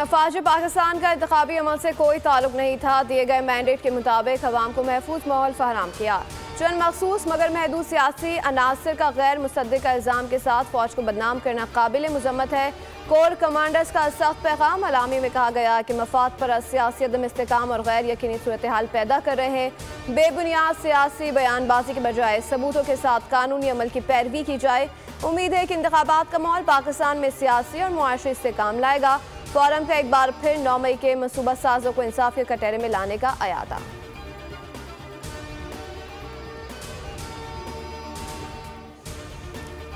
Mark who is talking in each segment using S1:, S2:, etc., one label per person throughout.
S1: फौज पाकिस्तान का इंतखाबी अमल से कोई ताल्लुक नहीं था। दिए गए मैंडेट के मुताबिक अवाम को महफूज माहौल फराहम किया। चंद मखसूस मगर महदूद सियासी अनासर का गैर मुसद्दिक इल्ज़ाम के साथ फौज को बदनाम करना काबिल मुज़म्मत है। कोर कमांडर्स का सख्त पैगाम अलामी में कहा गया कि मफाद पर सियासी अदम इस्तेकाम और गैर यकीनी सूरत हाल पैदा कर रहे हैं। बेबुनियाद सियासी बयानबाजी के बजाय सबूतों के साथ कानूनी अमल की पैरवी की जाए। उम्मीद है कि इंतखाबात का माहौल पाकिस्तान में सियासी और मुआशी इस्तेकाम लाएगा। फोरम का एक बार फिर 9 मई के मनसूबा साजों को इंसाफ के कटहरे में लाने का अयादा।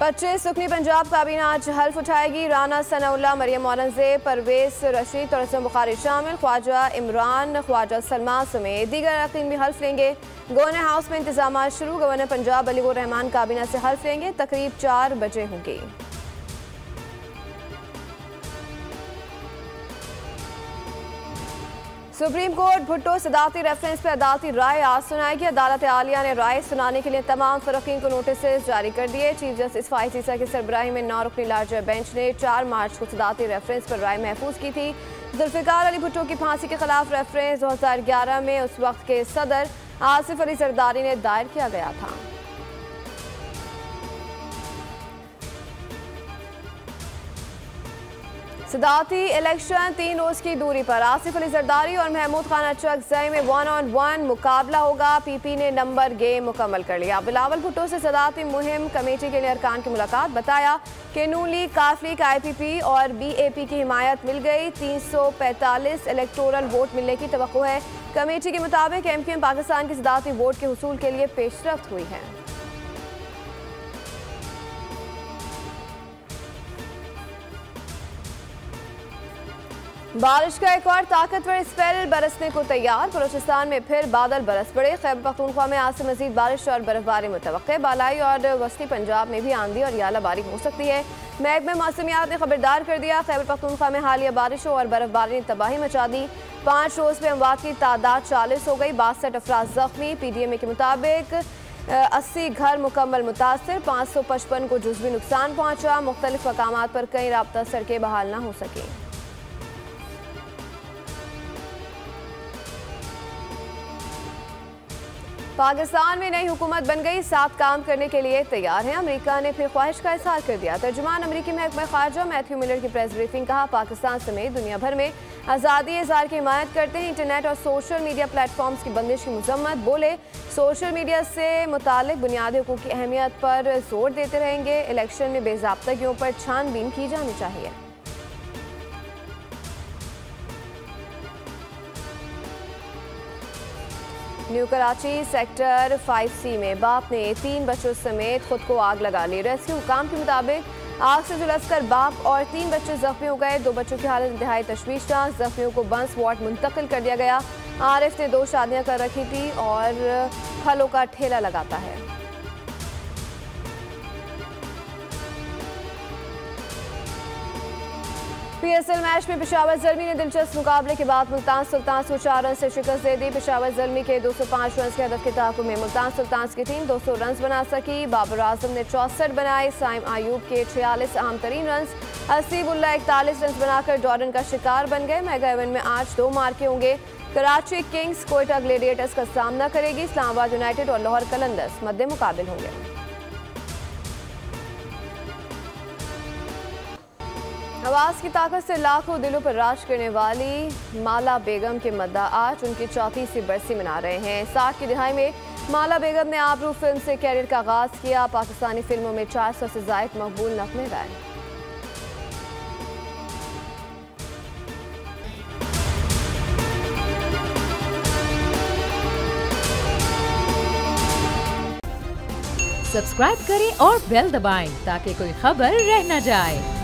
S1: पच्चीस रुकनी पंजाब काबीना आज हल्फ उठाएगी। राना सनाउल्लाह, मरियम औरंगजेब, परवेज रशीद और असलम बुखारी शामिल। ख्वाजा इमरान, ख्वाजा सलमान समेत दीगर अरकान भी हल्फ लेंगे। गवर्नर हाउस में इंतजाम शुरू। गवर्नर पंजाब अली रहमान काबीना से हल्फ लेंगे। तकरीब 4 बजे होगी। सुप्रीम कोर्ट भुट्टो सदाती रेफरेंस पर अदालती राय आज सुनाएगी। अदालत आलिया ने राय सुनाने के लिए तमाम फरकीन को नोटिस जारी कर दिए। चीफ जस्टिस फाइज ईसा की सरबराही में 9 रुकनी लार्जर बेंच ने 4 मार्च को सदाती रेफरेंस पर राय महफूज की थी। जुल्फिकार अली भुट्टो की फांसी के खिलाफ रेफरेंस 2011 में उस वक्त के सदर आसिफ अली जरदारी ने दायर किया गया था। सदाती इलेक्शन 3 रोज की दूरी पर आसिफ अली जरदारी और महमूद खान अचकजई में 1-on-1 मुकाबला होगा। पीपी ने नंबर गेम मुकम्मल कर लिया। बिलावल भुट्टो से सदाती मुहिम कमेटी के लिए अरकान की मुलाकात। बताया कि नून लीग काफ लीग IPP और BAP की हिमायत मिल गई। 345 इलेक्टोरल वोट मिलने की तवक्को है। कमेटी के मुताबिक MQM पाकिस्तान की सदाती वोट के हुसूल के लिए पेशरफ्त हुई है। बारिश का एक और ताकतवर स्पेल बरसने को तैयार। बलूचिस्तान में फिर बादल बरस पड़े। खैबर पख्तूनख्वा में आज से मजीद बारिश और बर्फबारी मुतवक्के। बालाई और वस्ती पंजाब में भी आंधी और यालाबारी हो सकती है। महकमे मौसमियात ने खबरदार कर दिया। खैबर पख्तूनख्वा में हालिया बारिशों और बर्फबारी ने तबाही मचा दी। 5 रोज में अमवात की तादाद 40 हो गई। 62 अफराद जख्मी। PDMA के मुताबिक 80 घर मुकम्मल मुतासर। 555 को जुज़वी नुकसान पहुँचा। मुख्तलिफ मकामात पर कई राब्ता सड़कें बहाल न हो सकें। पाकिस्तान में नई हुकूमत बन गई। साथ काम करने के लिए तैयार हैं। अमेरिका ने फिर ख्वाहिश का इजहार कर दिया। तर्जुमान अमेरिकी महकमा खारजा मैथ्यू मिलर की प्रेस ब्रीफिंग। कहा पाकिस्तान समेत दुनिया भर में आज़ादी इजहार की हिमायत करते हैं। इंटरनेट और सोशल मीडिया प्लेटफॉर्म्स की बंदिश की मजम्मत। बोले सोशल मीडिया से मुतालिक बुनियादी हुकूक की अहमियत पर जोर देते रहेंगे। इलेक्शन में बेज़ाब्तगियों पर छानबीन की जानी चाहिए। न्यू कराची सेक्टर 5C में बाप ने 3 बच्चों समेत खुद को आग लगा ली। रेस्क्यू हुकाम के मुताबिक आग से झुलसकर बाप और 3 बच्चे जख्मी हो गए। 2 बच्चों की हालत इंतहाई तशवीशनाक। जख्मियों को बंस वार्ड मुंतकिल कर दिया गया। आरिफ ने 2 शादियां कर रखी थी और फलों का ठेला लगाता है। PSL मैच में पेशावर ज़ल्मी ने दिलचस्प मुकाबले के बाद मुल्तान सुल्तान्स को 4 रन से शिकस्त दे दी। पेशावर ज़ल्मी के 205 रन के हदफ के ताक़ुब में मुल्तान सुल्तान्स की टीम 200 रन बना सकी। बाबर आजम ने 64 बनाए। साइम आयूब के 46 अहम तरीन रन। हसीबुल्लाह 41 रन बनाकर जॉर्डन का शिकार बन गए। मेगा इवेंट में आज 2 मार्के होंगे। कराची किंग्स कोयटा ग्लेडिएटर्स का सामना करेगी। इस्लामाबाद यूनाइटेड और लाहौर कलंदर्स मद्दे मुकाबिल होंगे। आवाज़ की ताकत से लाखों दिलों पर राज करने वाली माला बेगम के मद्दा आज उनकी 34वीं बरसी मना रहे हैं। 60 की दिहाई में माला बेगम ने आबरू फिल्म से कैरियर का आगाज किया। पाकिस्तानी फिल्मों में 400 से ज़ायद मकबूल नगमे गाए।
S2: सब्सक्राइब करें और बेल दबाएं ताकि कोई खबर रह न जाए।